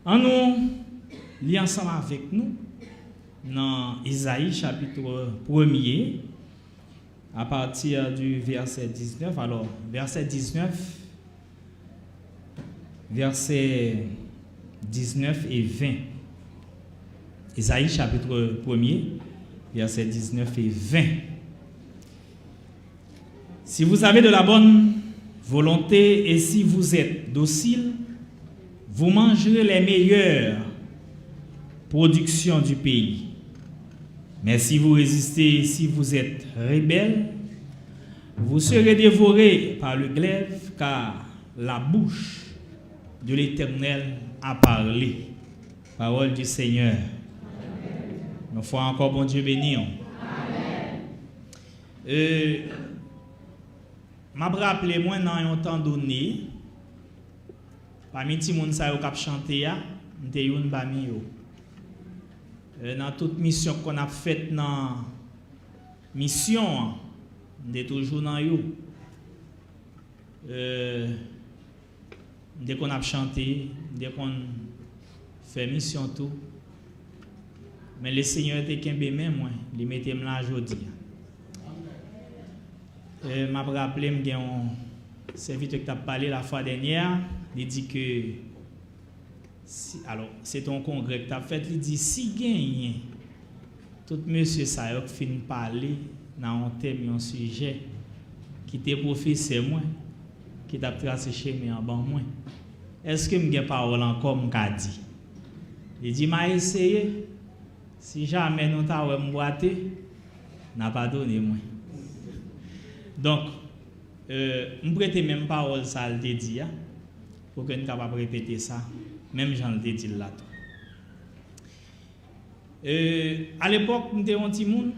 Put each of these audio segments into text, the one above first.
En nous lire ensemble avec nous dans Isaïe chapitre 1er à partir du verset 19. Alors, verset 19, verset 19 et 20. Isaïe chapitre 1er, verset 19 et 20. Si vous avez de la bonne volonté et si vous êtes docile, vous mangerez les meilleures productions du pays. Mais si vous résistez, si vous êtes rebelle, vous serez dévorés par le glaive, car la bouche de l'Éternel a parlé. Parole du Seigneur. Une fois encore, bon Dieu béni. M'a rappelé moi dans un temps donné, parmi les gens qui ont chanté, j'étais une parmi eux. Dans toute mission qu'on a faite dans mission, on est toujours dans eux. Dès qu'on a chanté, dès qu'on fait mission tout. Mais le Seigneur était qu'un bé même moi, il mettait là aujourd'hui. M'a rappelé me un serviteur qui t'a parlé la fois dernière, il dit que alors c'est ton congrès que t'a fait, il dit si gagne tout monsieur ça qui fin parler dans un thème un sujet qui était professeur moi qui t'a tracé chemin en bas moi. Est-ce que me parole encore m'ka dit? Il dit m'a essayé si jamais nous t'a m'boité n'a pas donné moi. Donc, je prête même parole ça le dit pour que nous capable répéter ça, même j'en le dit là. À l'époque, nous étions un petit monde.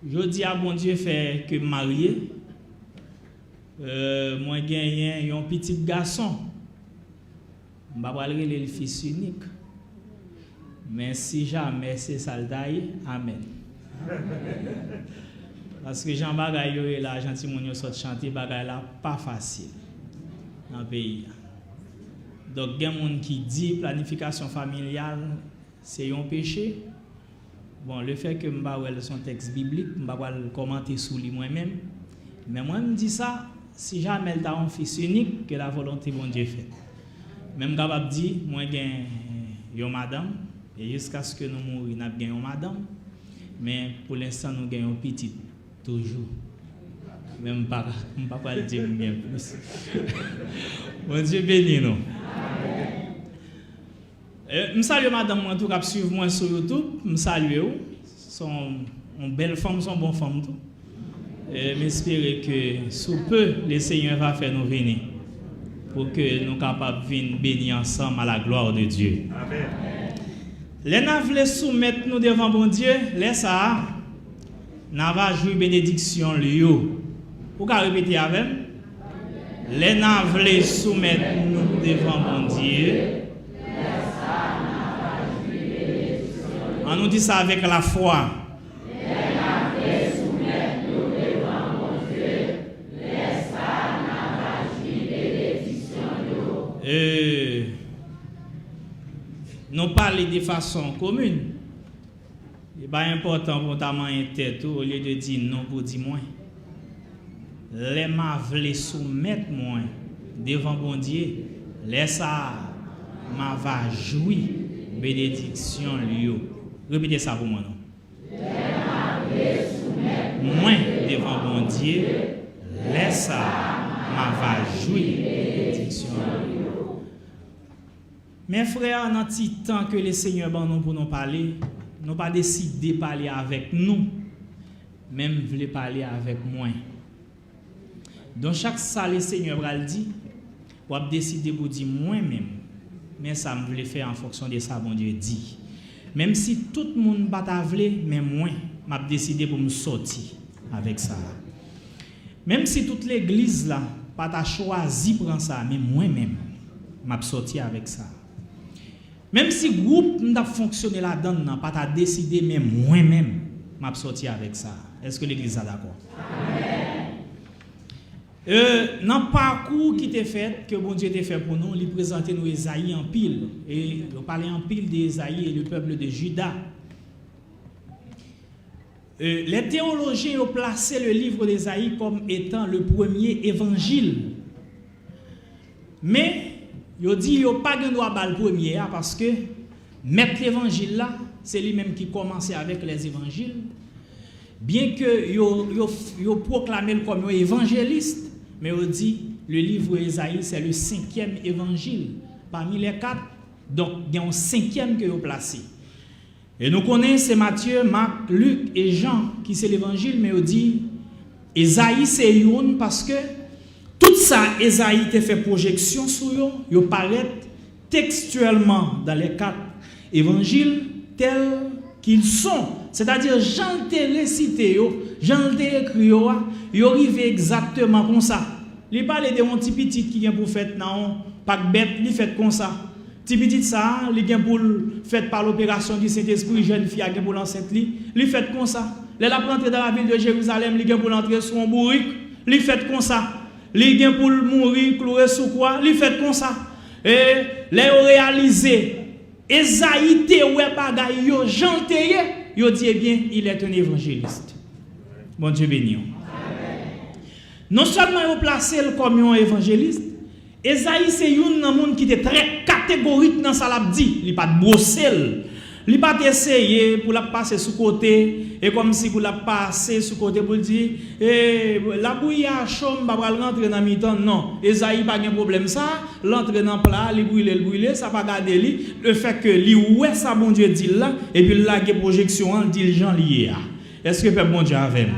Je dis à bon Dieu fait que marié. Moi gagné un petit garçon. Je ne vais pas le fils unique. Mais si jamais c'est ça le taille, amen. Parce que Jean Bagay et la gentil moun sort chanter bagay là pas facile dans le pays. Donc il y a des gens qui dit planification familiale c'est un péché. Bon, le fait que m'ba wel son texte biblique, m'ba pas le commenter sous lui moi-même. Mais moi me dis ça, si jamais tu as un fils unique que la volonté bon Dieu fait. Même capable dire moi gagne yon madame et jusqu'à ce que nous mourions n'a gagne yon madame. Mais pour l'instant nous gagnons petit. Toujours. Même pas le dire bien plus. Bon Dieu béni nous. Je salue madame moi tout cap suivre moi sur YouTube, je salue son une belle femme, son bonne femme tout. J'espère que sous peu le Seigneur va faire nous venir pour que nous capables venir bénir ensemble à la gloire de Dieu. Amen. Les nous voulons soumettre nous devant bon Dieu, laisse ça. N'a va jouer bénédiction Lio. Vous pouvez répéter avec? Les navles soumettre nous devant mon Dieu. On nous dit ça avec la foi. Les navles soumettre nous devant mon Dieu. Les ça n'a va jouer bénédiction Lio. Nous parlons de façon commune. Ce n'est pas important pour ta main tête au lieu de dire non pour dire moins. Les ma vle soumettre moi devant bon Dieu. Laisse ça ma va jouir bénédiction lui. Répétez ça pour moi non. Les ma vle soumettre moi devant bon Dieu. Laisse ça ma va jouir bénédiction lui. Mes frères, dans petit temps que le Seigneur ban nous pour nous parler, nous pas décidé de parler avec nous, même voulez parler avec moi. Donc chaque salle le Seigneur va le dire, ou a décidé pour dire moi-même, mais ça me voulait faire en fonction de ça bon Dieu dit. Même si tout le monde pas t'avler, mais moi m'a décidé pour me sortir avec ça. Même si toute l'église là pas t'a choisi prendre ça, mais moi-même m'a sorti avec ça. Même si le groupe n'a pas fonctionné là-dedans, pas t'a décidé, mais moi-même, m'a sorti avec ça. Est-ce que l'église est d'accord? Dans le parcours qui était fait, que bon Dieu était fait pour nous, il présentait nous Ésaïe en pile. Et il parlait en pile d'Ésaïe et le peuple de Juda. Les théologiens ont placé le livre d'Ésaïe comme étant le premier évangile. Mais, ils ont dit qu'ils n'ont pas de droit à le premier, parce que mettre l'évangile là, c'est lui-même qui commençait avec les évangiles. Bien que ils ont proclamé comme évangéliste, mais ils ont dit le livre d'Ésaïe, c'est le 5e évangile. Parmi les 4, donc il y a un 5e que ils ont placé. Et nous connaissons, c'est Matthieu, Marc, Luc et Jean qui c'est l'évangile, mais on dit Ésaïe c'est une parce que tout ça, Ésaïe te fait projection sur eux, ils paraissent textuellement dans les 4 évangiles tels qu'ils sont. C'est-à-dire, Jean te récité, Jean te écrit, ils arrivent exactement comme ça. Il parle de mon petit petit qui vient pour faire, non, pas bête, il fait comme ça. Petit petit ça, il vient pour faire par l'opération du Saint-Esprit, jeune fille qui pour l'enceinte, il fait comme ça. Il a rentré dans la ville de Jérusalem, il vient pour entrer sur un bourrique, il fait comme ça. Il vient pour mourir, cloué sous quoi, il fait comme ça. Et les réalisé, Esaïe te ouais bagay yo, Jean te yo dit eh bien, il est un évangéliste. Bon Dieu béni. Non seulement il a placé comme un évangéliste, Esaïe c'est un monde qui était très catégorique dans sa l'a dit, il pas de brossel. Il pas essayé pour la passer sous côté et comme si pour la passer sous côté pour dire la bouillie à chaume va rentrer dans mi-temps non, Esaïe pas de problème ça, l'entrer dans plat, il brûler, ça pas garder lui, le fait que lui ouais ça bon Dieu dit là et puis là que projection en dit Jean lié. Est-ce que peuple bon Dieu avec?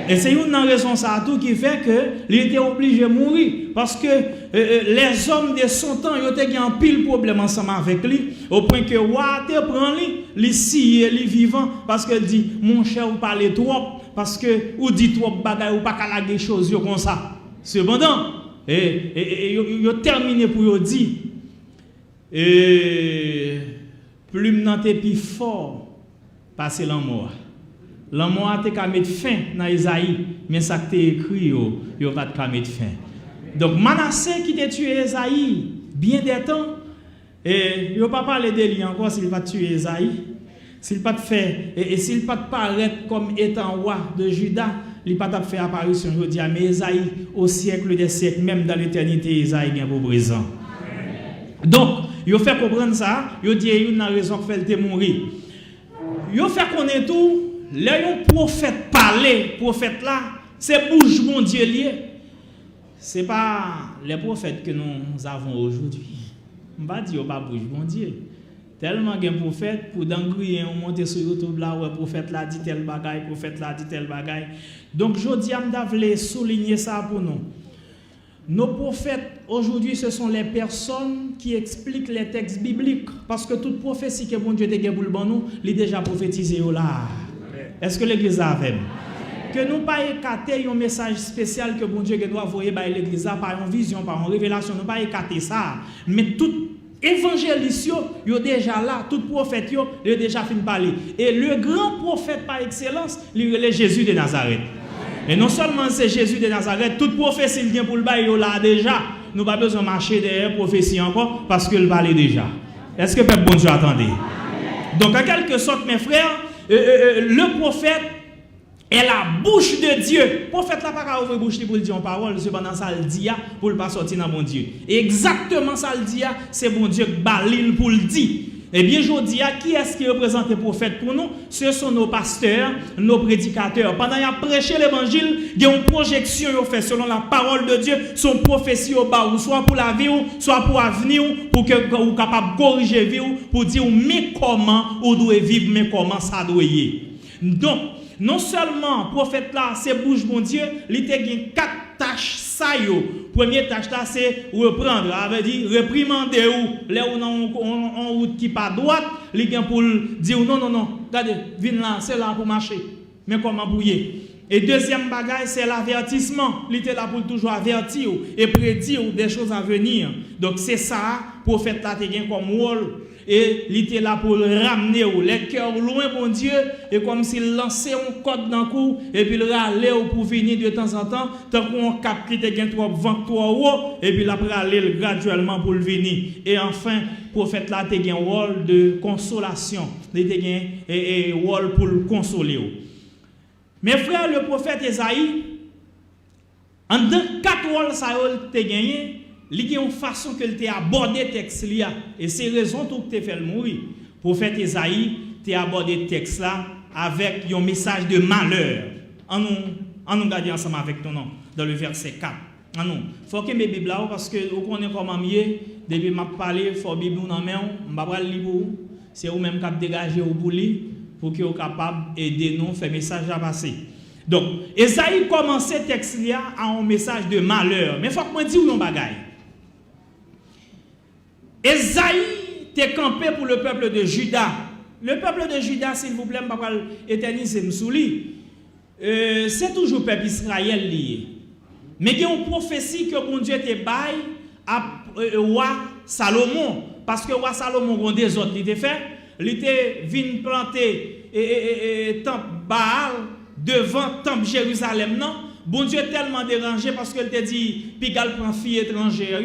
Et c'est une raison ça tout qui fait que il était obligé de mourir parce que les hommes de son temps ils ont eu un pile problème ensemble avec lui au point que wa te prend lui si il vivant parce que dit mon cher vous parlez trop parce que ou dit trop bagaille ou pas qu'à des choses comme ça. Cependant ils ont terminé pour dire plume dans tes plus fort passer l'amour. L'amour a été mettre fin dans Esaïe, mais ça qui est écrit, il va pas mettre fin. Donc Manassé qui a tué Esaïe, bien des temps, et il ne va pas parler de lui encore s'il va tuer Esaïe, s'il pas fait et s'il pas paraître comme étant roi de Juda, il pas fait apparition. Je dis mais Esaïe au siècle des siècles, même dans l'éternité, Esaïe bien pour présent. Donc il fait comprendre ça, il dit il y a une raison pour faire mourir. Il fait connaître tout. Les prophètes parler, prophètes là, c'est bouche mon Dieu lié. C'est pas les prophètes que nous avons aujourd'hui. On va dire pas bouche mon Dieu. Tellement de prophètes pour d'engrier on monter sur YouTube là ouais prophète là dit tel bagaille, prophète là dit tel bagaille. Donc je dis à voulais souligner ça pour nous. Nos prophètes aujourd'hui ce sont les personnes qui expliquent les textes bibliques parce que toute prophétie que bon Dieu te pour le bon nous, il déjà prophétisé là. Est-ce que l'église a fait? Que nous pas écarter un message spécial que bon Dieu doit envoyer par l'église par une vision, par une révélation, nous pas écarter ça. Mais tout évangéliste yo déjà là, tout prophète yo déjà fin parler. Et le grand prophète par excellence, il est Jésus de Nazareth. Et non seulement c'est Jésus de Nazareth, toute prophétie il vient pour le bail là déjà. Nous pas besoin de marcher derrière prophétie encore parce que le parle déjà. Est-ce que peuple bon Dieu attendez? Donc en quelque sorte mes frères, le prophète est la bouche de Dieu. Le prophète n'a pas ouvrir bouche pour dire en parole, cependant ça le dit pour ne pas sortir dans mon Dieu. Et exactement ça le dit, c'est bon Dieu qui balil pour le dire. Eh bien, je dis, qui est-ce qui représente le prophète pour nous? Ce sont nos pasteurs, nos prédicateurs. Pendant qu'ils ont prêché l'évangile, il y a une projection fait selon la parole de Dieu, son prophétie au bas, soit pour la vie, soit pour l'avenir, pour que vous soyez capable de corriger la vie, pour dire, mais comment vous devez vivre, mais comment ça doit y. Donc, non seulement le prophète là, c'est bouche mon Dieu, il a 4 tâches ça yo. Première tâche là c'est reprendre, ça veut dire réprimander ou là où on route qui pas droite, il vient pour dire non, regardez, viens là, c'est là pour marcher. Mais comment bouiller? Et deuxième bagage, c'est l'avertissement. Il était là pour toujours avertir et prédire des choses à venir. Donc c'est ça, prophète là, te comme rôle. Et il était là pour ramener les cœurs loin, mon Dieu, et comme s'il lançait un code dans le cou, et puis il râlait pour venir de temps en temps, tant qu'on cap qui te gagne trop vent trop haut, et puis il après aller graduellement pour le venir. Et enfin, prophète là, te gagne un rôle de consolation, il te gagne un rôle pour le consoler. Mes frères, le prophète Esaïe, en deux, 4 rôles, ça a été gagné. Il y a une façon que tu as abordé le texte là. Et c'est raison pour que tu fait le mourir. Le prophète Esaïe, tu as abordé le texte là avec un message de malheur. En nous garder ensemble avec ton nom, dans le verset 4. En nous. Il faut que mes Bibles là, parce que vous connaissez comment mieux, depuis que je parle, il faut que Bible dans main, je ne vais pas lire pour vous. C'est vous-même qui avez dégagé au bouli pour que vous soyez capable d'aider nous, faire message à passer. Donc, Esaïe commençait le texte là à un message de malheur. Mais il faut que je dise un bagage. Esaïe t'est campé pour le peuple de Juda. Le peuple de Juda, s'il vous plaît, je ne vais pas éterniser m'souli. C'est toujours le peuple Israël lié. Mais il y a une prophétie que bon Dieu te baille à roi Salomon. Parce que roi Salomon a des autres, il était fait. Il était venu planter temple Baal devant temple Jérusalem. Non? Bon Dieu tellement dérangé parce qu'il te dit, Pigal prend fille étrangère.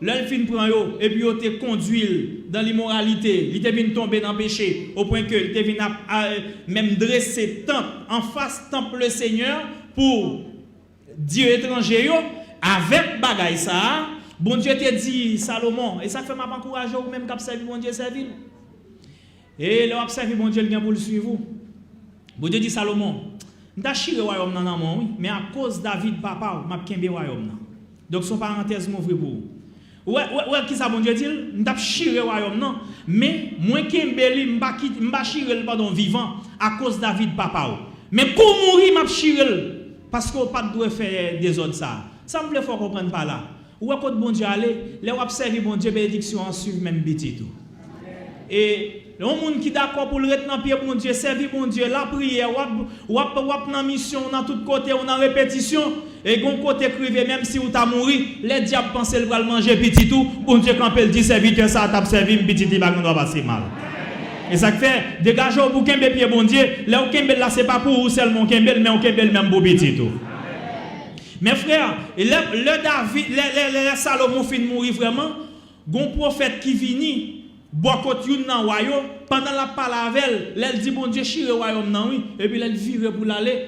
L'elfine prend yo, et puis il te conduit dans l'immoralité. Il te vient tomber dans le péché, au point que il te vient même dresser temple en face temple le Seigneur pour Dieu étranger. Avec bagaille ça, bon Dieu te dit, Salomon, et ça fait m'a encourager ou même qu'à servir bon Dieu servir. Et là, observer bon Dieu, il vient pour le suivre. Bon Dieu dit, Salomon, m'ta chiré royaume nan nan mon, mais à cause David papa, m'a kembe royaume nan. Donc son parenthèse m'ouvre pour vous. Ouais, qui ça bon Dieu dit, m'ta chiré royaume non, mais moi kembe li m'pa chiré pardon vivant à cause David papa. Mais pour mourir m'a chiré parce qu'on pas doit faire des autres ça. Ça me plaît faut comprendre pas là. Ou à côté bon Dieu aller, les observer bon Dieu bénédiction en suivre même petit tout. Et le monde qui d'accord pour le retenir pied bon Dieu, servir bon Dieu, la prière, ou dans mission, dans tout côté, on en répétition, et gon côté crivé, même si ou t'a mouru, les diables pensent le va manger petit tout, bon Dieu quand il dit serviteur ça t'a servi petit il va doit passer mal. Et ça fait dégager au bouquin de pied bon Dieu, là au kembel là c'est pas pour vous seulement kembel mais au kembel même pour petit tout. Mes frères, le David, le Salomon fin mourir vraiment, gon prophète qui vini bois côté une dans royaume pendant la parole elle dit bon Dieu chire royaume nan oui et puis elle vire pour l'aller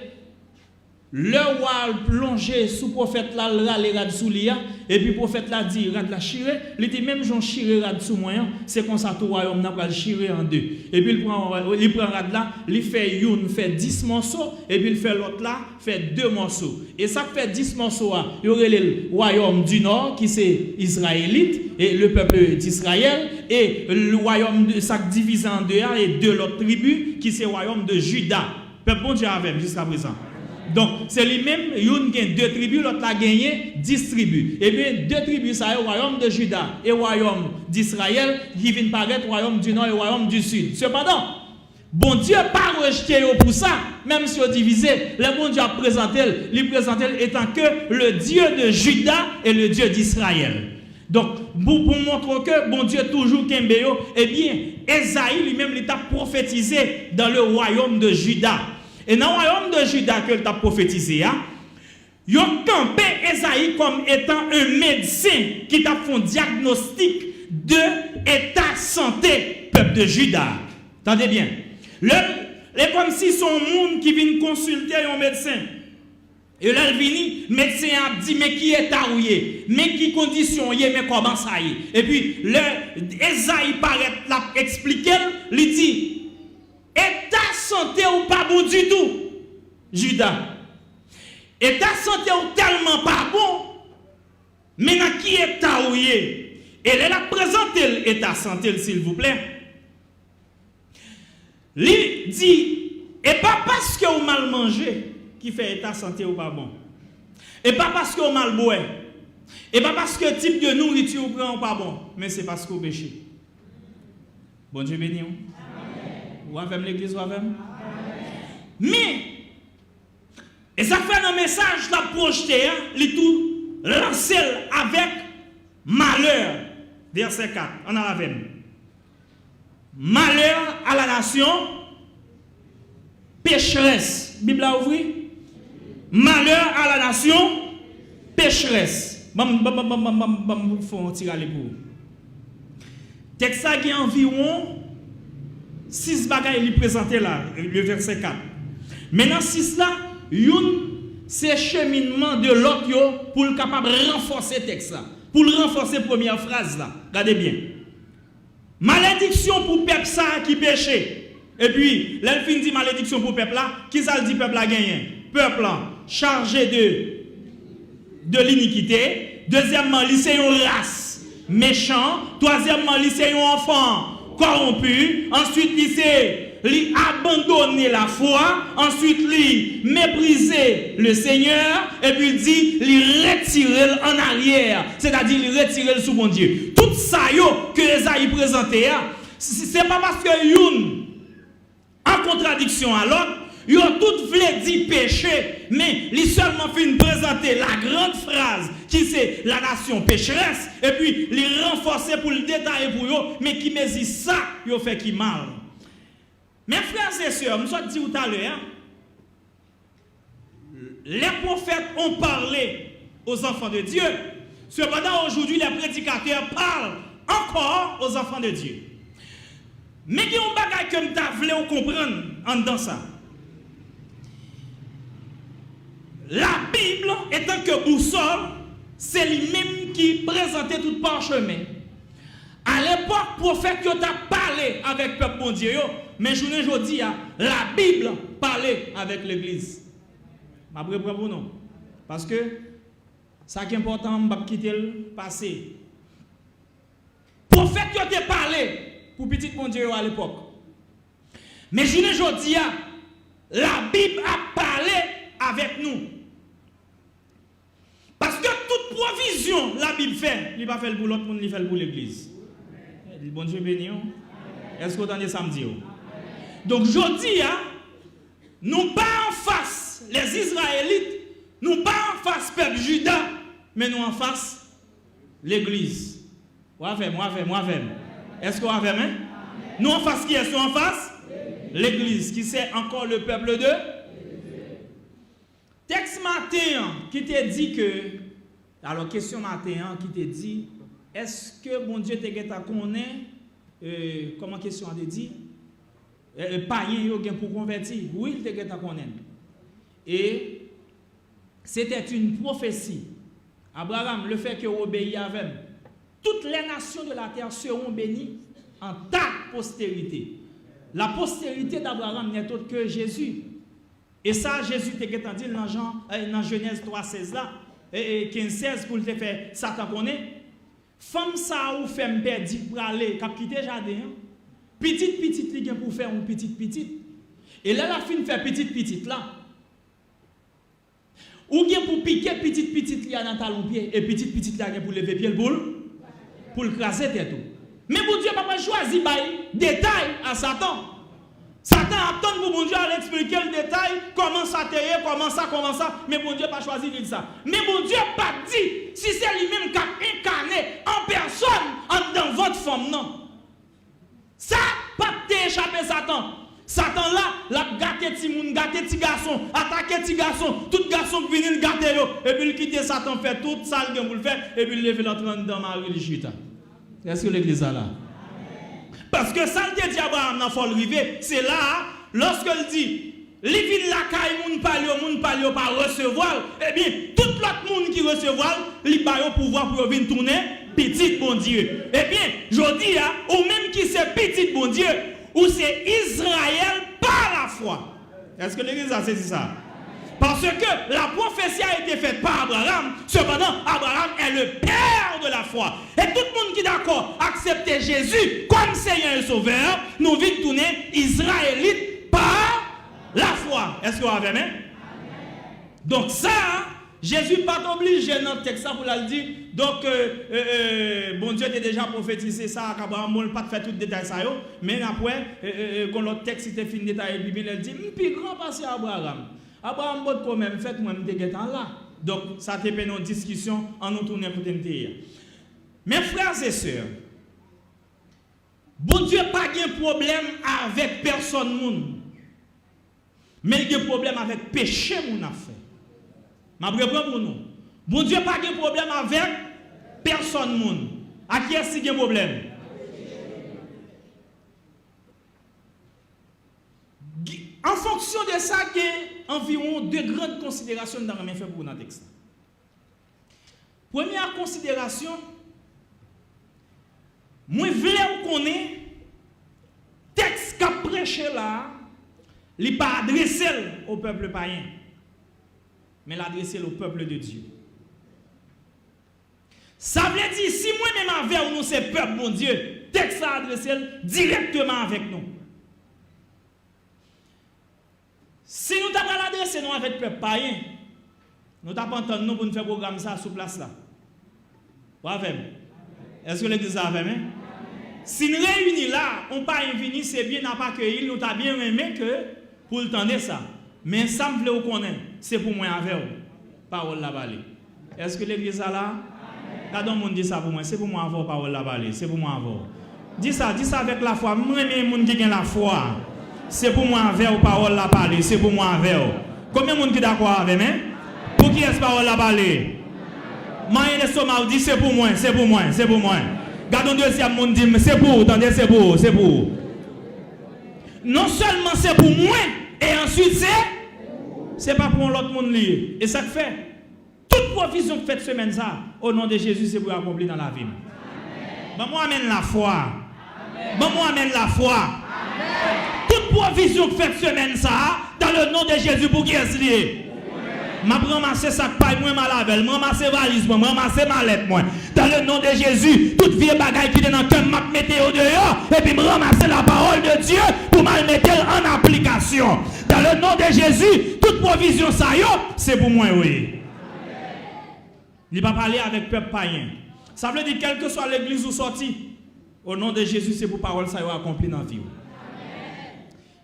le roi plongé sous prophète là râler rad sous lia et puis prophète là dit rad la chire il dit même Jean chire rad sous moyen c'est comme ça tout royaume n'a pas chire en deux et puis il prend rad là il fait une fait 10 morceaux et puis il fait l'autre là fait 2 morceaux et ça fait 10 morceaux il y aurait le royaume du nord qui c'est israélite et le peuple d'Israël et le royaume de ça divisé en deux et de l'autre tribu qui c'est le royaume de Juda peuple bon Dieu avec jusqu'à présent. Donc, c'est lui-même, il y a 2 tribus, l'autre a gagné 10 tribus. Et bien, 2 tribus, ça est le royaume de Juda et le royaume d'Israël, qui viennent paraître le royaume du nord et le royaume du sud. Cependant, bon Dieu n'a pas rejeté pour ça, même si on divisé, le bon Dieu a présenté, il présenté étant que le Dieu de Juda et le Dieu d'Israël. Donc, pour montrer que bon Dieu toujours Kembéo, eh bien, Esaïe lui-même, il a prophétisé dans le royaume de Juda. Et dans le royaume de Juda que tu as prophétisé, il a campé Esaïe comme étant un médecin qui t'a fait un diagnostic de l'état santé peuple de Juda. Attendez bien. C'est comme si son monde qui vient consulter un médecin. Et là, il vient, le médecin a dit, mais qui est taouillé, mais qui condition y est, mais comment ça y est. Et puis, Esaïe paraît l'a expliquer, il dit, état santé ou pas bon du tout, Judas. État santé ou tellement pas bon, mais dans qui état ou y est. Et elle a présenté l'état santé, s'il vous plaît. Il dit, et pas parce que vous mal mangé qui fait état santé ou pas bon. Et pas parce que vous mal boire. Et pas parce que type de nourriture ou prend ou pas bon, mais c'est parce que vous péchez. Bon Dieu béni. Ou avec l'église ou avec. Mais Et ça fait un message la projeté, il tout lancé avec malheur. Verset 4, on a la veine. Malheur à la nation pécheresse. Bible a ouvert. Malheur à la nation pécheresse. Faut tirer les pour. Texte ça qui est environ 6 bagailles li présenté là, le verset 4. Maintenant 6 là, c'est cheminement de l'autre pour le capable renforcer texte là, pour le renforcer première phrase là. Regardez bien. Malédiction pour peuple ça qui péché. Et puis, l'elfine dit malédiction pour peuple là, qui ça le dit peuple là gagné? Peuple là chargé de l'iniquité. Deuxièmement, lycée race méchant. Troisièmement, lycée enfant corrompu. Ensuite, lycée lui abandonner la foi, ensuite lui mépriser le Seigneur, et puis il dit lui retirer en arrière, c'est-à-dire lui retirer sous mon Dieu. Tout ça que Esaïe présentait, c'est pas parce que youn en contradiction à l'autre, ils ont tout voulu dire péché, mais ils seulement fait présenter la grande phrase qui c'est la nation pécheresse, et puis les renforcer pour le détailler pour eux, mais qui me dit ça, ils fait qui mal. Mes frères et sœurs, je vous dis tout à l'heure, les prophètes ont parlé aux enfants de Dieu. Cependant, aujourd'hui, les prédicateurs parlent encore aux enfants de Dieu. Mais il y a un bagage que je voulais comprendre en dans ça. La Bible, étant que boussole, c'est lui-même qui présentait tout parchemin. À l'époque, prophète qui a parlé avec le peuple bon Dieu, mais je ne dis la Bible parlait avec l'église. Je ne sais pas pour non. Parce que ça qui est important, je vais quitter le passé. Prophète qui a parlé pour petit bon Dieu à l'époque. Mais je ne dis la Bible a parlé avec nous. Parce que toute provision la Bible fait, il ne va pas faire pour l'autre monde, il fait pour l'église. Bon Dieu béni. Est-ce que vous entendez ça me dire? Donc je dis, nous pas en face les Israélites, nous pas en face peuple Juda, mais nous en face l'église. Moi, est-ce qu'on a fait, hein? Nous en face qui est en face? L'église, qui c'est encore le peuple de? Texte matin qui te dit que, alors question matin qui te dit, est-ce que bon Dieu te connaît, comment question a dit? Païen yo gen pour convertir. Oui, il te connaît. Et c'était une prophétie. Abraham, le fait que obéit avec toutes les nations de la terre seront bénies en ta postérité. La postérité d'Abraham n'est autre que Jésus. Et ça, Jésus te dit dans Genèse 3,16 là, et 15,16 pour te faire Satan connaît. Femme ça ou femme perdu pour aller cap quitter jardin. Petite li pour faire un petite. Et là la fin fait petite là. Ou bien pour piquer petite li dans talon pied et petite là pour lever pied pour le craser tête. Mais bon Dieu pas choisi bail détail à Satan. Satan attend pour bon Dieu à expliquer le détail, comment ça t'est, comment ça, mais bon Dieu pas choisi de dire ça. Mais bon Dieu pas dit si c'est lui-même qui a incarné en personne dans votre forme, non. Ça pas t'échapper Satan. Satan là, la gâté petit moun, gâté petit garçon, attaquer petit garçon, tout garçon qui vient gâter yo, et puis il quitte Satan fait tout ça le pour le faire, et puis il lever l'entrée dans Marie le chita. Est-ce que l'église a là? Parce que ça le dit Abraham dans faut arriver, c'est là lorsqu'il dit li vin la caille moun palio pas recevoir, eh bien tout l'autre monde qui recevoir, li ba yo pouvoir pour venir tourner petit bon Dieu. Eh bien, je dis ou même qui c'est petit bon Dieu, ou c'est Israël par la foi. Est-ce que l'église a saisi ça? Parce que la prophétie a été faite par Abraham, cependant Abraham est le père de la foi. Et tout le monde qui est d'accord accepter Jésus comme Seigneur et Sauveur, nous vite tourner Israélite par la foi. Est-ce que vous avez même? Donc ça, Jésus pas obligé dans le texte pour le dire. Donc, bon Dieu a déjà prophétisé ça, Abraham n'a pas fait tout le détail ça, mais après, quand l'autre texte était fini détail, la Bible dit, plus grand passé Abraham. Abraham bot quand même fait moi me getan là. Donc ça te une discussion en nous tourner pour t'entendre. Mes frères et sœurs, bon Dieu pas de problème avec personne moun. Mais il y a un problème avec péché moun a fait. M'a reprendre pour nous. Bon Dieu pas de problème avec personne moun. À qui est-ce qu'il y a un problème? En fonction de ça, il y a environ deux grandes considérations dans le fait pour notre texte. Première considération, moi je voulais connaître texte qu'a prêché là, il n'est pas adressé au peuple païen, mais l'adressé au peuple de Dieu. Ça veut dire, si moi-même avec nous, c'est peuple bon Dieu, texte a adressé directement avec nous. Si nous t'avons adressé nous avec le peuple païen, nous t'avons entendu nous pour nous faire programme ça sur place là. Est-ce que l'église a fait? Si nous réunis là, on pas venir, c'est bien n'a pas accueilli, nous t'avons bien aimé que pour le temps ça. Mais ça me voulait connaître, c'est pour moi avec vous. Parole la balée. Est-ce que l'église a là? Quand le monde dit ça pour moi, c'est pour moi avoir parole la balée, c'est pour moi avoir. Dis ça avec la foi. Moi-même, les gens qui ont la foi. C'est pour moi avec ou parole la parler, c'est pour moi avec ou. Combien de monde qui d'accord avec moi? Pour qui est-ce parole la parler? Maïen l'estomac dit c'est pour moi, c'est pour moi, c'est pour moi. Gardons deuxième monde dit c'est pour, attendez, c'est pour. Non seulement c'est pour moi, et ensuite c'est pas pour l'autre monde lié. Et ça fait toute provision que fait semaine ça, au nom de Jésus, c'est pour accomplir dans la vie. Bon, moi amène la foi. Bon, moi amène la foi. Toute provision que fait semaine ça, dans le nom de Jésus, pour qui est-ce lié? M'a ramassé sac paille moi ma lavel, m'a ramassé valise moi, m'a ramassé mallette moi. Dans le nom de Jésus, toute vieille bagaille qui est dans le cœur m'a mettre au dehors et puis m'a ramassé la parole de Dieu pour m'a mettre en application. Dans le nom de Jésus, toute provision ça yo, c'est pour moi oui. Il pas parler avec peuple païen. Ça veut dire quelle que soit l'église ou sortie, au nom de Jésus, c'est pour parole ça yo accompli dans la vie.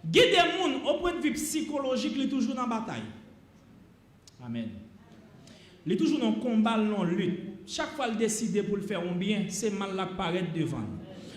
Guider les gens au point de vue psychologique, il est toujours dans la bataille. Amen. Il est toujours dans le combat, dans la lutte. Chaque fois qu'il décide pour le faire un bien, c'est mal là qui paraît devant.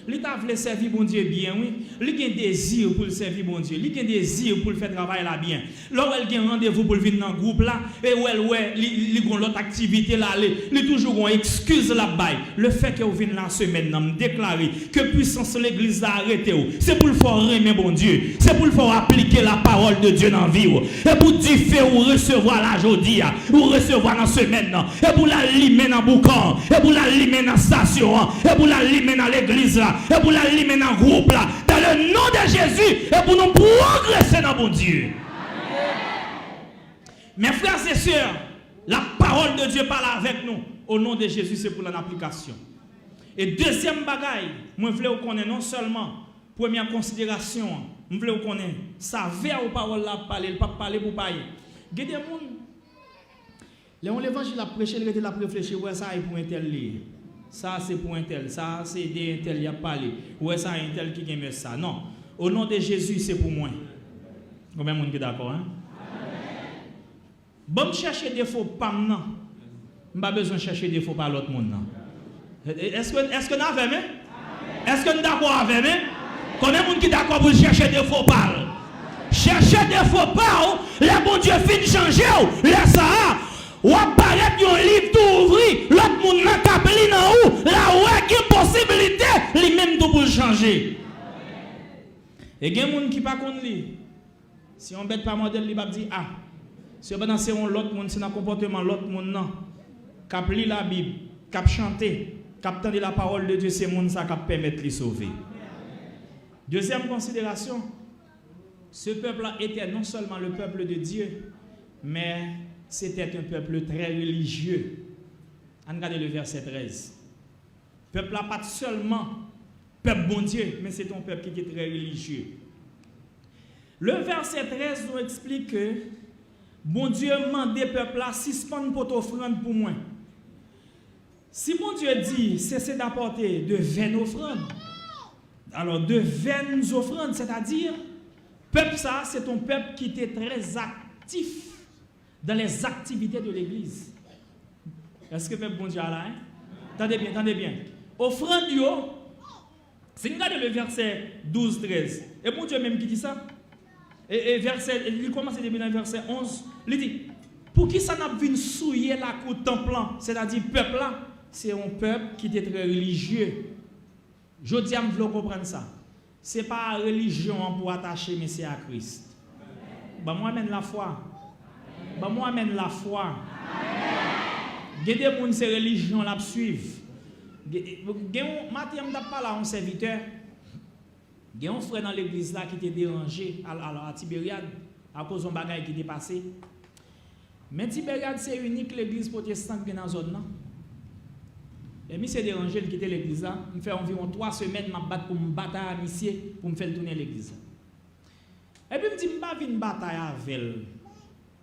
Il a voulu servir bon Dieu bien, oui. Il a un désir pour le servir bon Dieu. Il a un désir pour le faire travailler là bien. Lorsqu'il a un rendez-vous pour venir dans le groupe là, et il a l'autre activité là, il a toujours une excuse là-bas. Le fait que vous venez la semaine, me déclarer que puissance l'église a arrêté, c'est pour le faire aimer bon Dieu. C'est pour le faire appliquer la parole de Dieu dans la vie. Et pour dire faire ou recevoir la journée, ou recevoir dans la semaine, et pour la limer dans le boucan, et pour la limer dans la station, et pour la limer dans l'église là. Et pour la limer dans le groupe là, dans le nom de Jésus, et pour nous progresser dans bon Dieu. Mes frères et sœurs, la parole de Dieu parle avec nous. Au nom de Jésus, c'est pour l'application. Et deuxième bagaille, moi je voulais connaître non seulement, première considération, je voulais connaître, ça vient aux paroles là, parler, le pas parler pour parler. Il y a des gens, l'évangile a prêché, il a réfléchi, ouais, ça est pour un tel livre. Ça c'est pour un tel, ça c'est des tel qui a parlé. Ouais, ça un tel qui aime ça. Non. Au nom de Jésus, c'est pour moi. Combien de monde qui est d'accord? Hein? Bon, chercher des faux pas maintenant. Je n'ai pas besoin de chercher des faux par l'autre monde. Est-ce que nous avons même? Est-ce que nous sommes d'accord avec même? Combien de monde qui est d'accord pour chercher des faux pas? Chercher des faux pas, le bon Dieu finit de changer. Laisse ça. Ou apparaître un livre tout ouvri, l'autre monde n'a qu'à pli dans où, là où il y a une possibilité, lui-même tout pour changer. Et il y a des gens qui ne pas lire. Si on bête pas modèle, il va dire ah. Si on danser l'autre monde, c'est un comportement l'autre monde non. Cap lire la Bible, cap chanter, cap tendre la parole de Dieu, c'est monde ça qui permet de les sauver. Deuxième considération, ce peuple-là était non seulement le peuple de Dieu, mais c'était un peuple très religieux. Regardez le verset 13. Le peuple n'est pas seulement peuple bon Dieu, mais c'est un peuple qui est très religieux. Le verset 13 nous explique que bon Dieu demande au peuple là suspendre pour t'offrande pour moi. Si bon Dieu dit cessez d'apporter de vaines offrandes, alors de vaines offrandes, c'est-à-dire peuple ça, c'est un peuple qui était très actif dans les activités de l'église. Est-ce que bon Dieu là? Tendez bien. Offrande, si vous regardez le verset 12-13, et bon Dieu même qui dit ça, et verset, il commence depuis le verset 11, il dit, pour qui ça n'a vu souiller la cour temple, c'est-à-dire peuple là, c'est un peuple qui était très religieux. Je dis à vous comprendre ça. Ce n'est pas la religion pour attacher, mais c'est à Christ. Bah moi amène la foi. Il y a des gens qui sont religion la suivre. Matin, je pas là un serviteur. Il y a un frère dans l'église là qui était dérangé à Tibériade à cause d'un bagage qui était passé. Mais Tibériade, c'est unique l'église protestante qui est dans la zone. Et moi, c'est dérangé de quitter l'église là. Je fais environ 3 semaines pour me battre à monsieur pour me faire tourner l'église. Et puis, je me dis, je ne vais pas venir bataille avec elle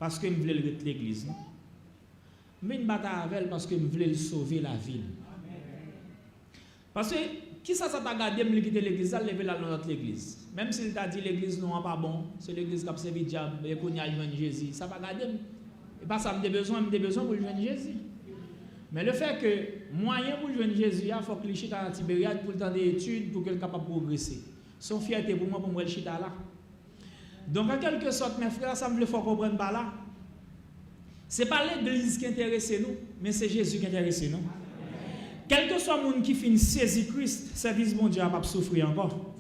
parce que je voulais retirer l'église. Je vais bataille avec elle parce que je voulais sauver la ville. Parce que, qui ça t'a gardé de quitter l'église, ça lever dans notre église. Même s'il t'a dit l'église non pas bon, c'est l'église qui a servi diable, et qu'on y a eu Jésus, ça va garder. Et pas ça, j'ai besoin pour joindre Jésus. Mais le fait que moyen pour joindre Jésus, il faut que le chita dans Tibériade pour le temps d'études, pour qu'il soit capable de progresser. Son fierté pour moi, pour moi, le chita là. Donc, en quelque sorte, mes frères, ça me le faut comprendre par là. Ce n'est pas l'église qui intéresse nous, mais c'est Jésus qui intéresse nous. Quel que soit le monde qui finit saisir Christ, service bon Dieu n'a pas souffrir encore.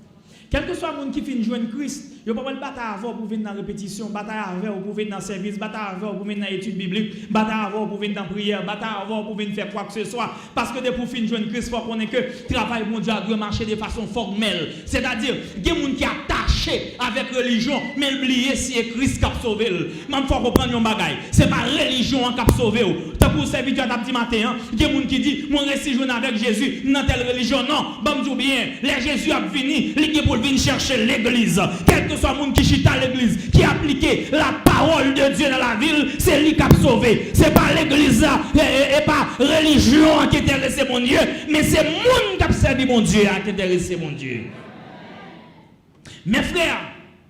Quel que soit le monde qui finit joindre Christ, il n'y a pas de bataille avant pour venir dans la répétition, bataille avant pour venir dans le service, bataille avant pour venir dans l'étude biblique, bataille avant pour venir dans la prière, bataille avant pour venir faire quoi que ce soit. Parce que depuis finir joindre Christ, il faut qu'on ait que le travail bon Dieu doit marcher de façon formelle. C'est-à-dire, il y a des gens qui sont attachés avec la religion, mais oubliez si c'est Christ qui a sauvé. Mais il faut comprendre un bagage. Ce n'est pas la religion qui a sauvé. Pour le serviteur d'abdi matin, il y a des gens qui disent, moi je suis avec Jésus, dans telle religion. Non, bon Dieu bien, les Jésus a fini, il est pour venir chercher l'église. Quel que soit le monde qui chita à l'église, qui a appliqué la parole de Dieu dans la ville, c'est lui qui a sauvé. Ce n'est pas l'église et pas la religion qui intéresse mon Dieu, mais c'est le monde qui a servi mon Dieu qui intéresse mon Dieu. Mes frères,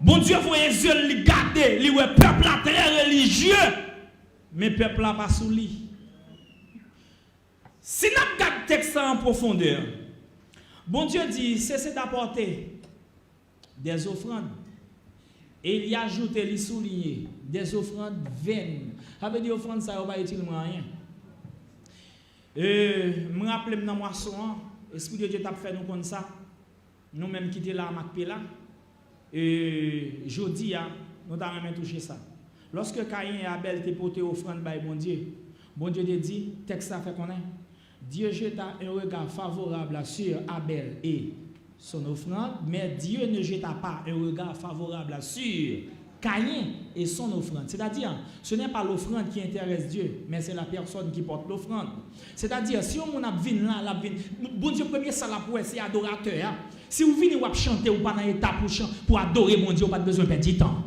bon Dieu, vous voyez les yeux, les garder, les peuple très religieux, mais le peuple n'a pas sous lui. Si nous regardons le texte en profondeur, bon Dieu dit, cessez d'apporter des offrandes. Et il ajoute, il souligne, des offrandes vaines. Ça veut dire offrandes, ça ne va pas utile rien. Je me rappelle dans moisson, l'Esprit de Dieu t'a fait nous comme ça. Nous-mêmes qui étions là à Macpéla. Et jeudi, nous avons touché ça. Lorsque Caïn et Abel étaient portés offrande par bon Dieu te dit, texte ça fait qu'on est. Dieu jeta un regard favorable sur Abel et son offrande, mais Dieu ne jeta pas un regard favorable sur Caïn et son offrande. C'est-à-dire, ce n'est pas l'offrande qui intéresse Dieu, mais c'est la personne qui porte l'offrande. C'est-à-dire, si on a venu là, bon Dieu, premier ça c'est adorateur. Si vous venez chanter ou pas dans l'état pour adorer mon Dieu, vous n'avez pas besoin de perdre du temps.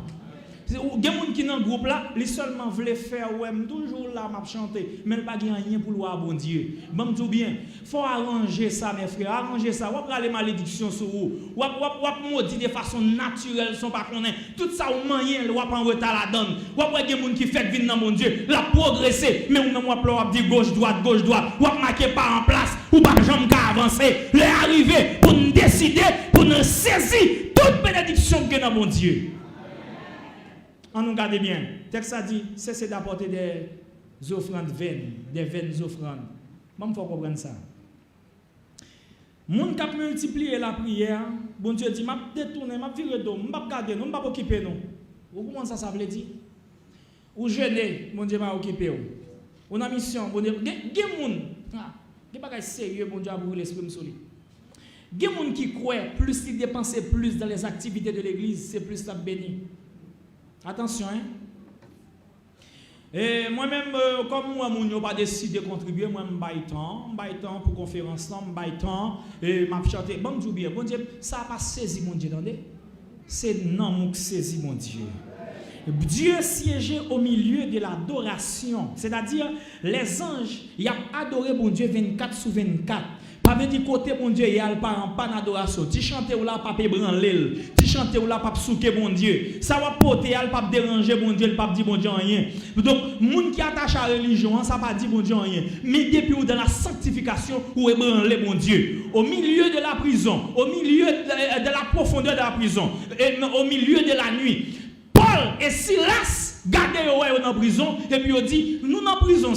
Il y a des gens qui sont dans le groupe là, ils seulement veulent faire, ouais, toujours là, m'a chanter, mais ils n'ont pas rien pour le bon Dieu. Bon, tout bien. Il faut arranger ça, mes frères, arranger ça. On va les malédictions sur vous. On va maudire de façon naturelle, sans pas connaître. Tout ça, on manie, on va en retard la donne. On va des gens qui font venir dans mon Dieu, la progresser, mais on va dire gauche, droite, on va marquer pas en place, ou pas jamais avancer. Les arriver pour nous décider, pour nous saisir toute bénédiction que dans mon Dieu. On nous garde bien. Le texte a dit, cessez d'apporter des offrandes vaines, des vaines offrandes. Moi, il faut comprendre ça. Moun k'ap multiplier la prière, bon Dieu dit, m'a détourné, m'a viré d'eau, m'a garder, nous m'a occuper nous. Ou comment ça veut dire? Ou jeûner, bon Dieu m'a occupé ou. On a mission, bon Dieu, gen moun, gen bagay sérieux, bon Dieu a brûlé l'esprit sur lui. Gen moun qui croit, plus il dépense plus dans les activités de l'église, c'est plus ça béni. Attention, hein. Et moi-même, comme moi, je n'ai pas décidé de contribuer, moi, je vais temps pour conférence, je vais temps, et je chanter. Bon Dieu, bien, bon Dieu, ça n'a pas saisi mon Dieu, attendez. C'est non qui saisit mon Dieu. Dieu siégeait au milieu de l'adoration, c'est-à-dire les anges, ils ont adoré mon Dieu 24/24. Pas veut dire côté bon Dieu, il y a le parent pas d'adoration. Tu chantes ou là, pas branler. Tu chantes ou là, pas souquer bon Dieu. Ça va porter, il pas déranger bon Dieu, il pas dire bon Dieu rien. Donc, monde qui attache à la religion, ça pas dit bon Dieu rien. Mais depuis ou dans la sanctification, ou ébranler bon Dieu. Au milieu de la prison, au milieu de la profondeur de la prison, et au milieu de la nuit, Paul et Silas gardez dans la prison et puis on dit nous dans prison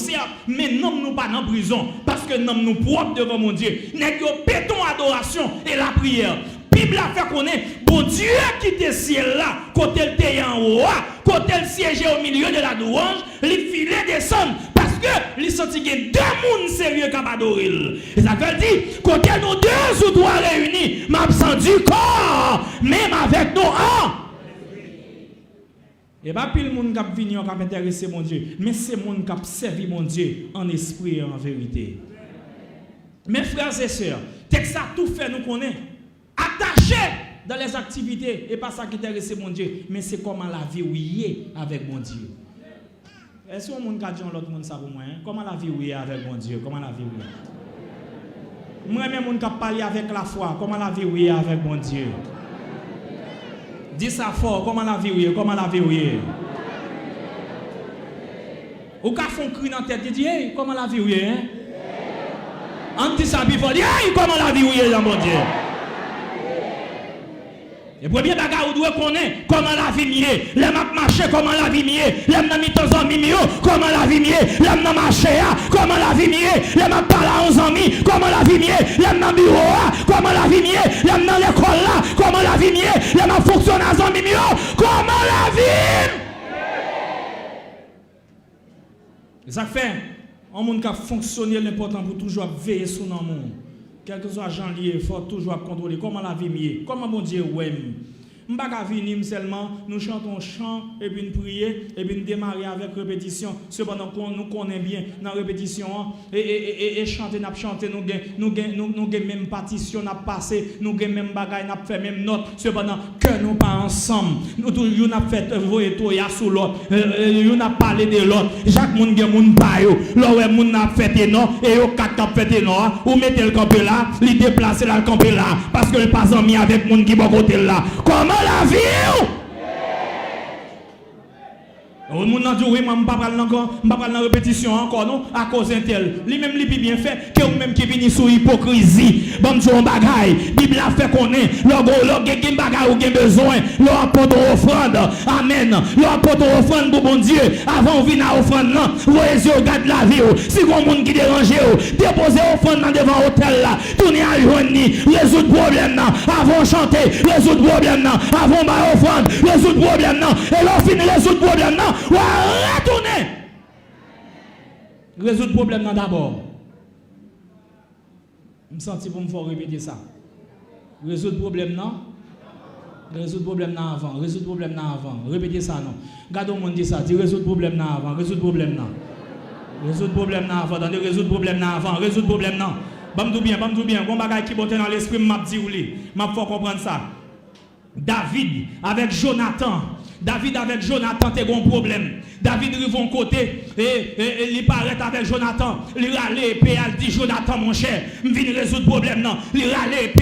mais non nous pas dans prison parce que nous propres devant mon Dieu. Nèg yo péton adoration et la prière. Bible a fait connaître bon Dieu qui était ciel là côté le était en haut côté le siège au milieu de la louange les filets descendent parce que les senti que deux monde sérieux capable adorer. Et ça veut dire côté nous deux ou trois réunis m'absent du corps même avec nous un. Et pas pile monde qui vient qui intéressé mon Dieu, mais c'est monde qui servi mon Dieu en esprit et en vérité. Mes frères et sœurs, texte ça tout fait nous connaît. Attaché dans les activités et pas ça qui intéresse mon Dieu, mais c'est comment la vie où il est avec mon Dieu. Est-ce que monde qui dit l'autre monde ça pour moi comment la vie où il est avec mon Dieu, comment la vie où il est. Moi même monde qui parler avec la foi, comment la vie où il est avec mon Dieu. Dis ça fort, comment la vie est, comment la vie est. Ou quand font cri dans la tête, dit hey, comment la vie est. On dit ça bifort, hey, comment la vie est, mon Dieu. Et premier bagage, vous devez connaître comment la vie est. Les m'a marché, comment la vie est. Les m'a mis dans un mimio, comment la vie est. Les m'a marché, comment la vie est. Les m'a parlé aux amis, comment la vie est. Les m'a bureau, comment la vie est. Les m'a l'école là, comment la vie est. Les m'a fonctionné dans un mimio, comment la vie. Et ça fait, un monde qui a fonctionné l'important pour toujours veiller sur le monde. Quel que soit Jean lié, il faut toujours contrôler comment la vie est. Comment mon Dieu ouais. Je ne vais pas venir seulement, nous chantons chant, et puis nous prier, et puis nous démarrer avec répétition. Cependant, nous connaissons bien dans la répétition, et chanter, nous avons même partition, nous passé, nous avons même bagaille, nous avons fait même note. Cependant, que nous pas ensemble, nous avons fait voyer tout sous l'autre, nous avons parlé de l'autre. Chaque monde a mon payo, là où moun a fait non, et au quatre fait non, ou mettez le campé là, li déplacer le campé là, parce que le pas ami avec moun qui bon côté là. Comment la vie? On m'a dit oui, je ne vais pas parler de répétition encore, non, à cause d'un tel. Lui-même, lui bien fait, que vous-même qui venez sous hypocrisie. Bon, Dieu, on bagaille. Bible a fait qu'on est. L'on gen bagaille ou gen besoin. L'on apporte offrande. Amen. L'on apporte offrande pour bon Dieu. Avant, on vient à offrande, non. Voyez, regarde la vie. Si vous avez un monde qui dérange, déposez offrande devant l'hôtel là. Tournez à l'hôtel, résoudre le problème. Avant, chanter, résoudre le problème. Avant, offrande, résoudre le problème. Et l'on finit résoudre le problème. Ou à retourner. Résoudre le problème d'abord. Je me sens pour me faire répéter ça. Résoudre le problème non. Résoudre le problème avant. Résoudre le problème avant. Répétez ça non. Gardez le monde dit ça. Résoudre le problème avant. Résoudre le problème non. Résoudre le problème avant. Résoudre le problème avant. Résoudre le problème non. Bam tout bien. Bon bagage qui botte dans l'esprit m'a dit ou li. M'a faut comprendre ça. David avec Jonathan, t'es un problème. David arrive un côté et il paraît avec Jonathan. Il râle et il dit Jonathan mon cher, je viens résoudre le problème non. Il râle et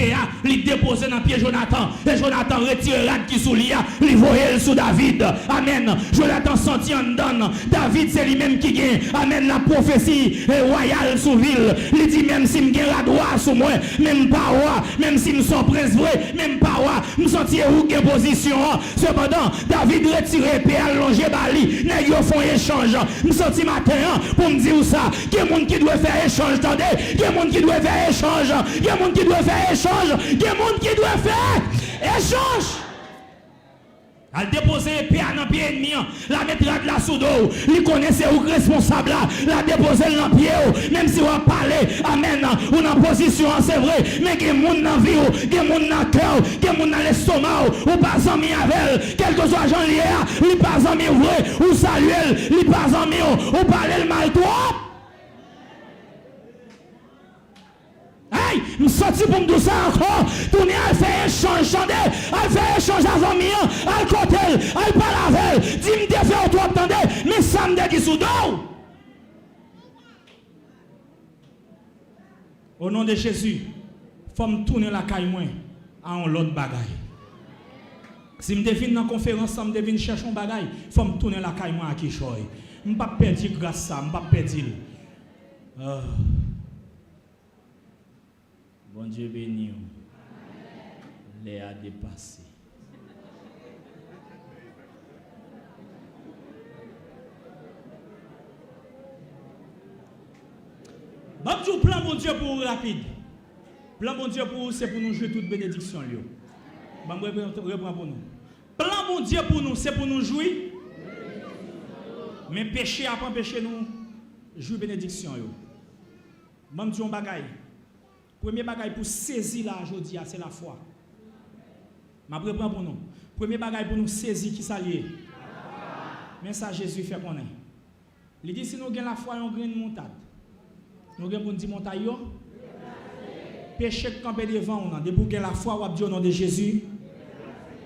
il dépose dans le pied Jonathan. Et Jonathan retire l'âne qui sous lui, il voyait sous David. Amen. Jonathan senti en dedans. David c'est lui-même qui gagne. Amen la prophétie royale sous ville. Il dit même si je gagne la droite sous moi, même pas roi, même si je suis prince vrai, même pas roi, je senti où gagne position. Cependant, David retire et allongé Bali. Ils font échange. Je senti matin pour me dire ça. Il y a des gens qui doivent faire échange. Attendez. Il y a des gens qui doivent faire échange. Il y a des gens qui doivent faire échange. Il y a des gens qui doivent faire échange. Elle dépose épée dans le pied ennemi, la mettre de la sous dos, lui connaissez où responsable là, la déposer dans le pied, même si on parle, amen, ou en position, c'est vrai, mais il y a des gens dans la vie, il y a des gens dans le cœur, il y a des gens dans l'estomac, ou pas en mi avec, quel que soit Jean Liéa, il pas en mi vrai, ou saluer, il pas en mi, ou parler le mal trop. Hey, je suis sorti pour me dire ça encore. Tournez à faire échange, chantez, à faire échange avant moi, à côté, à parler avec elle. Dis-moi de faire toi, attendez, mais ça me dit sous dos. Au nom de Jésus, faut me tourner la caille moi à un l'autre bagaille. Si je devine dans la conférence, je devine chercher un bagaille, faut me tourner la caille moi à qui choy. Je ne pas perdre grâce à ça, je ne pas perdre. Bon Dieu béni. Les a dépassé. Bon Dieu, plan bon Dieu pour rapide. Plan bon Dieu pour c'est pour nous jouer toute bénédiction. Bon, reprends pour nous. Plan bon Dieu pour nous, c'est pour nous jouer. Mais péché a pas empêché nous jouer bénédiction. Bon Dieu, on bagaille. Premier bagaille pour saisir là aujourd'hui, c'est la foi. Je reprends pour nous. Premier bagaille pour nous saisir qui s'allie. Mais ça, Jésus fait qu'on est. Il dit si nous avons la foi, on a une montade. Nous avons pour nous dire montagne. Péché camper devant on. Dès pour la foi, on va dire au nom de Jésus.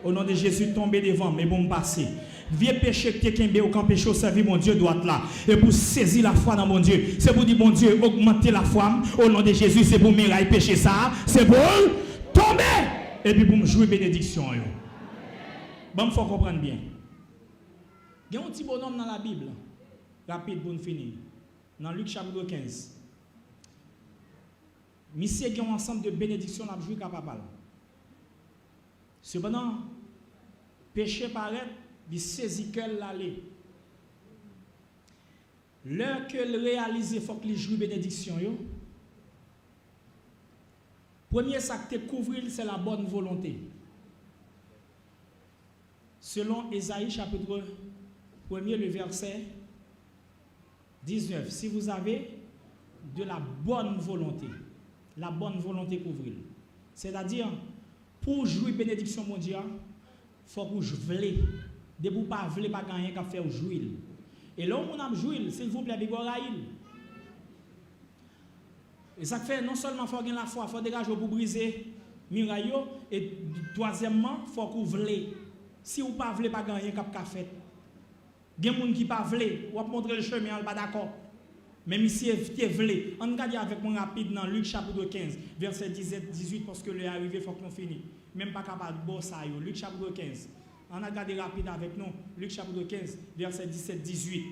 Au nom de Jésus, tomber devant, mais bon passer. Vieux péché que tu as au camp péché au service, mon Dieu doit être là. Et pour saisir la foi dans mon Dieu, c'est pour dire, mon Dieu, augmenter la foi. Au nom de Jésus, c'est pour mirailler péché ça. C'est pour tomber. Et puis pour me jouer bénédiction. Bon, il faut comprendre bien. Il y a un petit bonhomme dans la Bible. Rapide pour nous finir. Dans Luc chapitre 15. Monsieur qui ont un ensemble de bénédictions à jouer capable. Cependant, péché paraît, il saisit qu'elle l'aller. L'heure qu'elle réalise, il faut qu'il joue bénédiction. Premier sac te couvrir, c'est la bonne volonté. Selon Ésaïe chapitre 1, le verset 19. Si vous avez de la bonne volonté couvrir. C'est-à-dire, pour jouer bénédiction mondiale, il faut que je veuille. De vous pas vouloir pas gagner qu'à faire jouir. Et là où on a jouir, s'il vous plaît, bigoraïl. Et ça fait non seulement faut gagner la foi, faut dégager pour briser mirayo et troisièmement, faut que vous veuillez. Si vous pas voulez pas gagner qu'à faire. Il y a des gens qui pas veulent, ou montrer le chemin, on pas d'accord. Même si vous voulez, on regarde avec moi rapide dans Luc chapitre 15, verset 17-18, parce que le arrivé, il faut qu'on finisse. Même pas capable de bosser ça. Luc chapitre 15. On a regardé rapide avec nous. Luc chapitre 15, verset 17-18. Il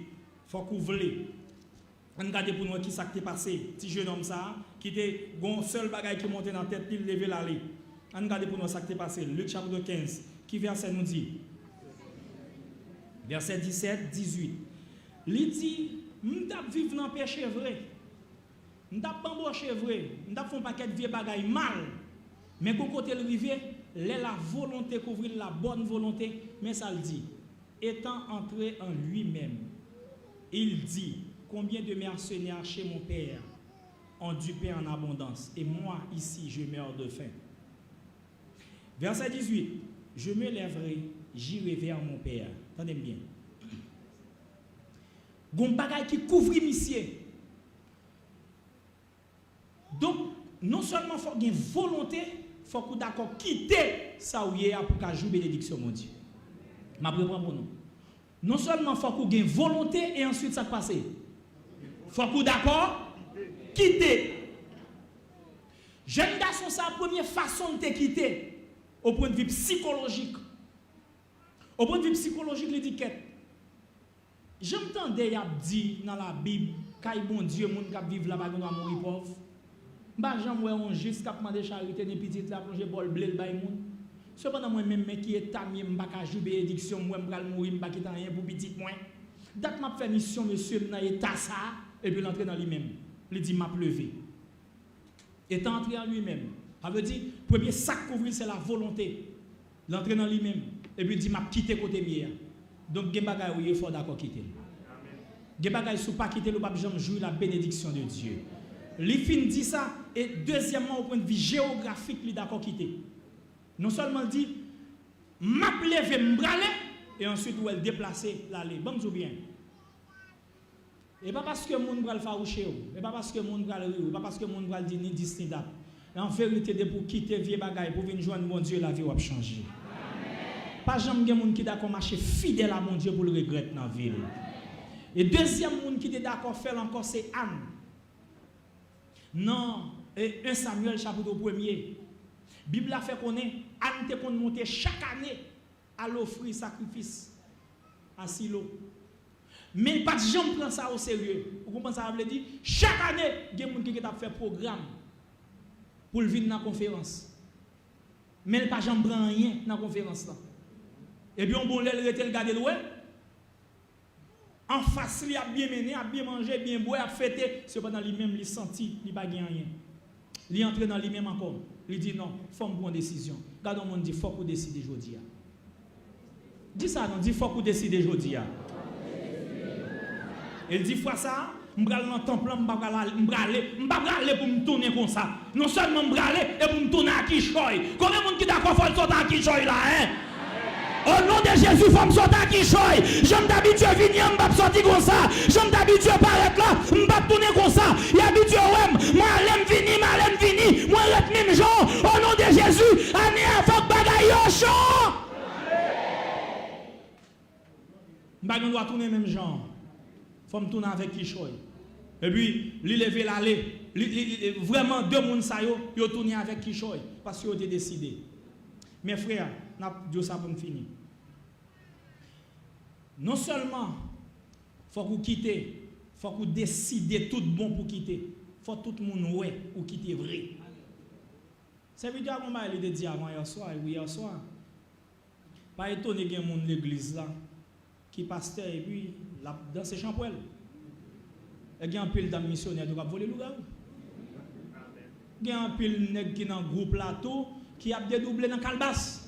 faut qu'on voulez. On regarde pour nous qui s'est passé. Petit jeune homme ça, qui était un seul bagage qui montait dans la tête, il levait l'allée. On regarde pour nous ce qui s'est passé. Luc chapitre 15. Qui verset nous dit? Verset 17-18. Il dit, nous vivons dans le péché vrai. Nous avons bamboché vrai. Nous avons fait un paquet de vieux bagailles mal. Mais quand côté le rivier, la volonté couvrir la bonne volonté, mais ça le dit. Étant entré en lui-même, il dit, combien de mercenaires chez mon père ont du pain en abondance, et moi ici je meurs de faim. Verset 18, je me lèverai, j'irai vers mon père. Attendez bien. Gon bagay qui couvre monsieur. Donc, non seulement il faut qu'il y ait une volonté, il faut qu'on d'accord quitter ça où il y a pour qu'à jouer bénédiction, mon Dieu. Je vais prendre pour nous. Non seulement il faut qu'on ait une volonté et ensuite ça passe. Il faut qu'on d'accord quitter. Jeune garçon, c'est la première façon de te quitter au point de vue psychologique. Au point de vue psychologique, l'étiquette. J'entendais y a dit dans la Bible, quand bon Dieu, moun k'ap vivre là-bas, doit mourir pauvre. Bah j'aimerais on juste k'ap mandé charité des petites la plonger bol blé bay moun. Cependant moi même qui est tamé m'pa ka jou bénédiction, moi m'pral mourir m'pa quitter rien pour petit moi. Date m'a fait mission monsieur dans état ça et puis l'entrer dans lui-même. Il dit m'a levé. Étant entré en lui-même. Ça veut dire premier sac couvrir c'est la volonté. L'entrer dans lui-même et puis dit m'a quitter côté mieux. Donc, il faut d'accord quitter. Il faut pas quitter le pape jamais jouer la bénédiction de Dieu. Les fin dit ça, et deuxièmement, au point de vue géographique, il d'accord quitter. Non seulement il dit, m'a levé, m'bralé, et ensuite, où elle déplacer, l'aller. Bon, ou bien. Et pas parce que moun bral farouché, et pas parce que moun bral rire, et pas parce que moun bral dit ni distinct. En vérité, de pour quitter vieux bagaille, pour venir joindre mon Dieu, la vie va changer. Pas jamais de monde qui d'accord marcher fidèle à mon Dieu pour le regretter dans la ville. Et deuxième monde qui est d'accord faire encore c'est Anne. Non, 1 Samuel chapitre 1er. Bible a fait qu'on est, Anne te qu'on monter chaque année à l'offrir sacrifice à Silo. Mais pas de gens prennent ça au sérieux. Vous comprenez ça veut dire chaque année, il y a des gens qui ont fait programme pour venir dans la conférence. Mais pas gens prend rien dans la conférence là. Et puis on bon le regarder loin. En face, il a bien mené, a bien mangé, bien boire, a fêté. Cependant, lui-même, il senti, il n'a pas gagné rien. Il est entré dans lui-même encore. Il dit non, il faut prendre une décision. Regardez, on dit, il faut qu'on décide aujourd'hui. Dis ça, non, dis, il faut qu'on décide aujourd'hui. Il dit, fois ça, je vais aller dans le temple, je vais aller pour me tourner comme ça. Non seulement je vais aller et pour me tourner à Kishoy. Combien de gens qui d'accord pour sortir à Kishoy là, hein? Au nom de Jésus, il faut me sortir à Kishoy. Je m'habitue à venir, je vais sortir comme ça. Je m'habitue à paraître là, je vais tourner comme ça. Il habitue à moi, allez venir, moi, je même genre. Au nom de Jésus, année avant que bagaille chaud. Je dois tourner même genre. Il faut me tourner avec Kishoy. Et puis, il lever l'aller. Vraiment, deux personnes, ils ont tourné avec Kishoy. Parce qu'ils ont décidé. Mes frères, nous avons ça pour finir. Non seulement, il faut que vous quittez, il faut que vous décidez tout bon pour quitter. Il faut que tout le monde ouais ou quitter vrai. C'est vidéo qu'on m'a dit avant hier soir, oui, hier soir. Pas étonné qu'il y ait monde de l'église là, qui pasteur et puis dans ces champouelles. Il y a un pile de missionnaires qui ont volé le gars. Il y a un pile de qui dans le groupe plateau qui a dédoublé dans le calebasse.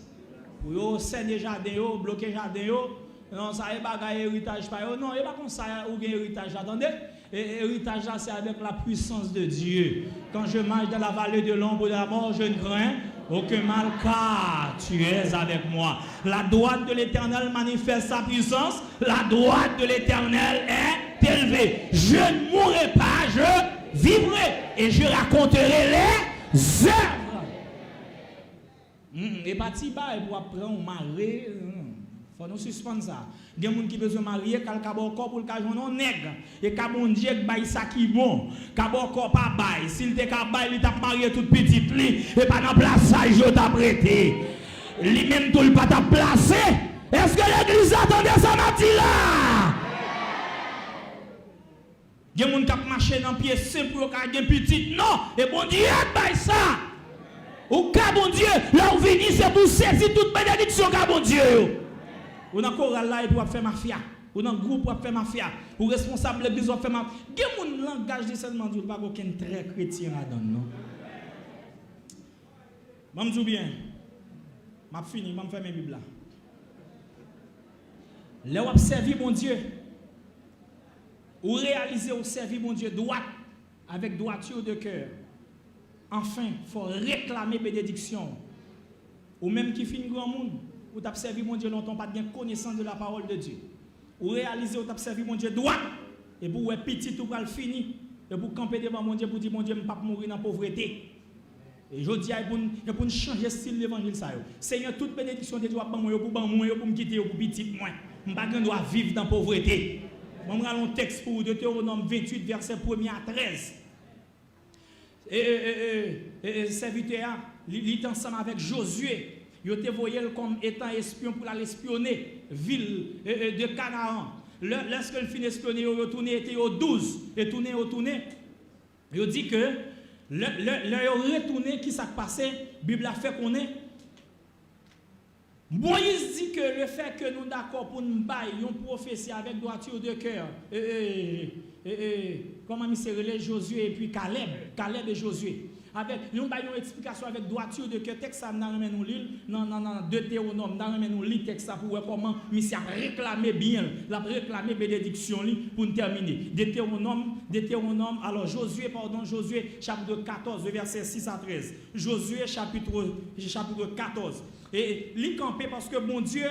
Vous avez des jardins, bloqué les jardins. Non, ça n'est pas un héritage. Non, il n'y a pas comme ça ou un héritage. Attendez, héritage là, c'est avec la puissance de Dieu. Quand je marche dans la vallée de l'ombre de la mort, je ne crains aucun mal, car tu es avec moi. La droite de l'Éternel manifeste sa puissance. La droite de l'Éternel est élevée. Je ne mourrai pas, je vivrai et je raconterai les œuvres. Et pas si bas, pour apprendre un mari. Faut nous suspendre ça. Il y a des gens qui veulent se marier, qui ont corps pour le cas de nègre. Et qui ont dit que ça qui bon. Qui ont corps pas bail. S'il te bail, il t'a marié toute petite li. Et pas dans place ça, je t'a prêté. Lui même tout le pas t'a placé. Est-ce que l'église attendait ça matin là? Il y a des gens qui marché dans pied simple pour qu'ils aient petite. Non. Et bon Dieu, bail ça. Ou cas bon Dieu, là où venez, c'est pour saisir toute bénédiction, cas bon Dieu. Ou dans le choral là, pour faire mafia. Ou dans le groupe pour faire mafia. Ou responsable de l'église pour faire mafia. Il y a un langage de seulement Dieu, pas aucun trait chrétien là-dedans, non? Je me dis bien. Je fini, je vais faire mes Bibles là. Là où observer mon Dieu, ou réaliser ou servir mon Dieu droit, avec droiture de cœur. Enfin, il faut réclamer bénédiction. Ou même qui finit grand monde, ou t'as servi mon Dieu longtemps, pas de connaissance de la parole de Dieu. Ou réaliser ou t'as servi mon Dieu droit, et pour être petit ou pas le fini, et pour camper devant mon Dieu, pour dire mon Dieu, je ne vais pas mourir dans la pauvreté. Et je dis, il faut changer le style de l'évangile. Seigneur, toute bénédiction de Dieu pour moi, pour me quitter, pour petit moi. Je ne vais pas vivre dans la pauvreté. Je vais un texte pour Deutéronome 28, verset 1 à 13. Serviteur, il est ensemble avec Josué. Il était voyé comme étant espion pour aller espionner ville de Canaan. Lorsqu'il finit espionner, il retourné, était au 12. Et tourné. Il dit que le retourné, qui s'est passé, la Bible a fait qu'on est. Moïse dit que le fait que nous d'accord pour nous bailler une prophétie avec droiture de cœur. Comment il s'est relé Josué et puis Caleb et Josué. Avec nous baillons une explication avec droiture de cœur. Texte ça dans nous lire non Deutéronome dans nous lire texte ça pour voir comment il a réclamé bien, la réclamé bénédiction pour nous terminer. Deutéronome alors Josué chapitre 14 verset 6 à 13. Josué chapitre 14. Et li campé parce que mon Dieu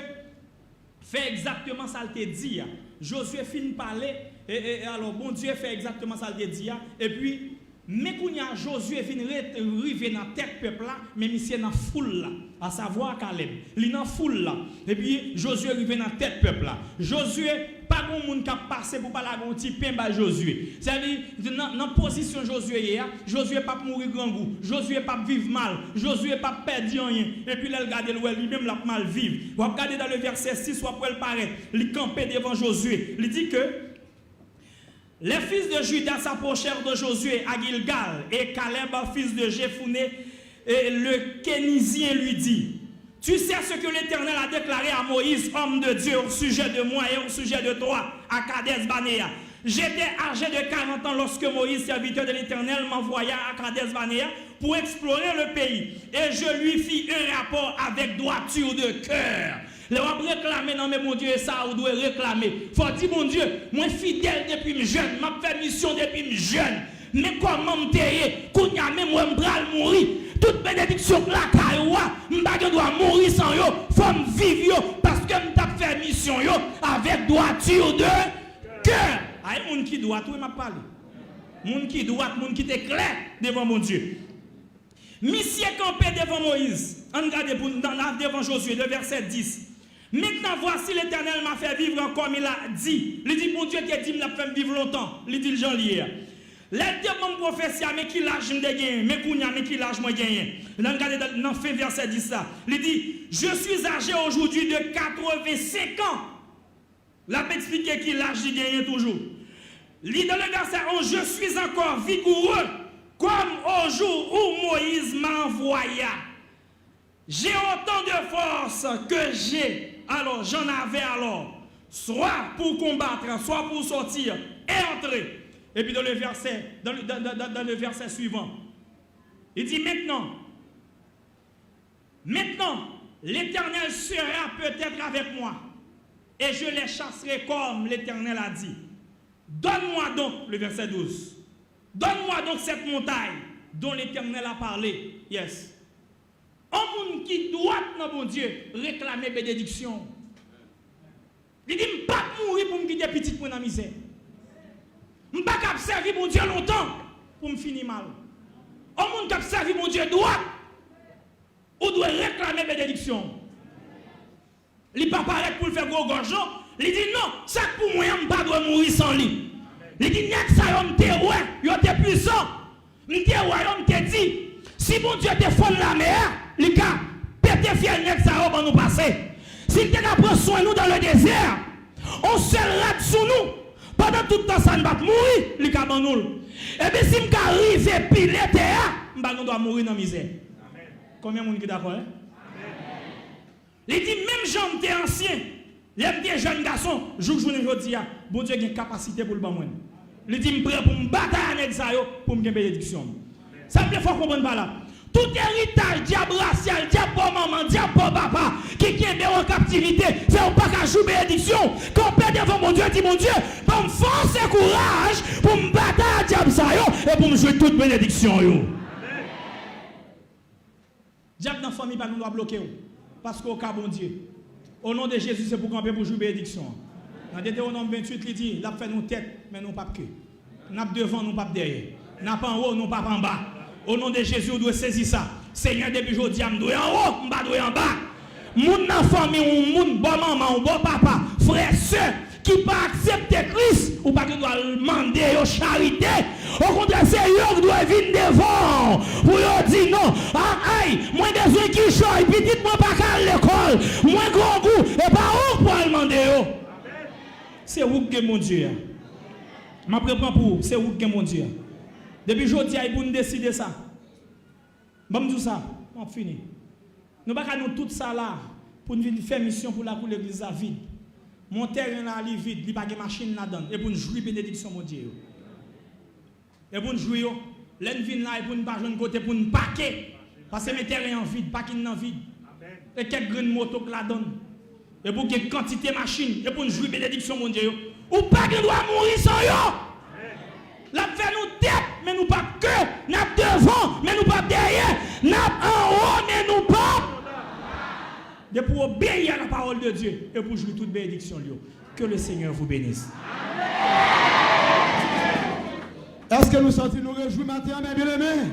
fait exactement ça qu'il te dit. Josué finit parler et alors bon Dieu fait exactement ça qu'il te dit et puis Mais quand Josué vient arriver dans la tête peuple là, mais monsieur dans la foule là, à savoir Caleb. Il est dans la foule là. Et puis Josué arrive dans la tête peuple là. Josué, pas de monde qui a passé pour parler un petit pain à Josué. C'est-à-dire, dans la position Josué, Josué pas mourir grand goût. Josué pas vivre mal. Josué pas perdre rien. Et puis là, il regarde lui-même la mal vivre. Vous regardez dans le verset 6, après il paraît, il campait devant Josué. Il dit que les fils de Judas s'approchèrent de Josué à Gilgal, et Caleb, fils de Jephuné, le Kénizien, lui dit: tu sais ce que l'Éternel a déclaré à Moïse, homme de Dieu, au sujet de moi et au sujet de toi, à Kades Barnea. J'étais âgé de 40 ans lorsque Moïse, serviteur de l'Éternel, m'envoya à Kades Barnea pour explorer le pays. Et je lui fis un rapport avec droiture de cœur. Le on réclamer non mais mon Dieu, ça on doit réclamer. Faut dire mon Dieu, moi fidèle depuis me jeune, m'a fait mission depuis me jeune. Mais comment me tayer, kounya même moi m'bral mourir. Toute bénédiction la cailloua, m'pa doit mourir sans yo, faut me vivre yo parce que m't'a fait mission yo avec droiture de cœur. Aïe moun qui doit tout m'a parlé. Moun qui doit, moun qui est clair devant mon Dieu. Monsieur campé devant Moïse, on regarde devant Josué, le verset 10. Maintenant, voici l'Éternel m'a fait vivre comme il a dit. Il dit, mon Dieu qui a dit, il m'a fait vivre longtemps. Il dit, Jean lié. Les deux mon prophétie, mais qui l'âge me gagné, mais kounya, mais qui l'âge me gagné. Regardez dans fin verset 10 ça. Il dit, je suis âgé aujourd'hui de 85 ans. La peut expliquer qui l'âge il gagne toujours. Il dit dans le verset 11, je suis encore vigoureux comme au jour où Moïse m'envoya. J'ai autant de force que j'ai. Alors, j'en avais alors. Soit pour combattre, soit pour sortir et entrer. Et puis dans le verset suivant, il dit maintenant, l'Éternel sera peut-être avec moi. Et je les chasserai comme l'Éternel a dit. Donne-moi donc, le verset 12. Donne-moi donc cette montagne dont l'Éternel a parlé. Yes. Un monde qui doit, dans mon Dieu, réclamer bénédiction. Il dit, je ne peux pas mourir pour me quitter petit pour la misère. Je ne peux pas servir mon Dieu longtemps pour me finir mal. Un monde qui a servi mon Dieu doit, ou doit réclamer bénédiction. Il ne peut pas paraître pour le faire gros gorgeon. Il dit, non, ça pour moi, je ne peux pas mourir sans lui. Il dit, n'y a que ça, il est puissant. Il dit, si mon Dieu te fonde la mer, il a pété fiel, n'y a que ça, on va nous passer. S'il te prend soin de nous dans le désert, on se rate sous nous. Pendant tout le temps, ça ne va pas mourir, il a nous. Et bien, si je arrive et piler terre, je dois mourir dans la misère. Combien de monde est d'accord? Il dit, même Jean était ancien, les jeunes garçons, je dis, bon Dieu a une capacité pour le bon. Il dit, je suis prêt pour me battre avec ça, pour me faire bénédiction. Ça me fait comprendre par là. Tout héritage, diable racial, diable pour maman, diable pour papa, qui est en captivité, c'est pas qu'à jouer bénédiction. Quand on perd devant mon Dieu, dit mon Dieu, pour me forcer courage, pour me battre à diable ça, et pour me jouer toute bénédiction. Diable dans la famille, nous doit bloquer. Parce qu'au cas bon Dieu, au nom de Jésus, c'est pour camper pour jouer bénédiction. Dans Deutéronome 28, il dit, il fait nos têtes, mais non pas que. Nous devant, nous pas derrière. Nous pas en haut, nous pas en bas. Au nom de Jésus, on doit saisir ça. Seigneur, depuis aujourd'hui, je dois en haut, je dois en bas. Moun dans famille, moun bon maman, bon papa, frère, soeur, qui pas accepter Christ, ou pas qui doit demander aux charité. Au contraire, c'est eux qui doivent venir devant. Pour eux dire non, aïe, moi besoin qui choisit, petit moi pas qu'à l'école, moi grand goût, et pas où pour demander. C'est où que mon Dieu. Je prépare pour c'est où que mon Dieu. Depuis aujourd'hui, il faut nous décider ça. Bon, tout ça, on finit. Nous ne pouvons pas nous tout ça là pour nous faire mission pour la cour l'église vide. Mon terrain là, il est vide, il n'y a pas de machine là-dedans. Et pour nous jouer bénédiction, mon Dieu. Et pour nous jouer, l'envie là, et pour nous pas jouer de côté, pour nous paquer. Parce que mes terrains en vide, pas qu'ils n'en vide. Et quelques graines moto que la donne. Et pour qu'il y ait quantité de machines, et pour nous jouer bénédiction, mon Dieu. Ou pas qu'il doit mourir sans yo. La fait nous tête, mais nous pas que. N'a devant, mais nous pas derrière. N'a en haut, mais nous pas. De pour obéir à la parole de Dieu et pour jouer toute bénédiction. Que le Seigneur vous bénisse. Est-ce que nous sortons nous réjouir matin, mes bien-aimés?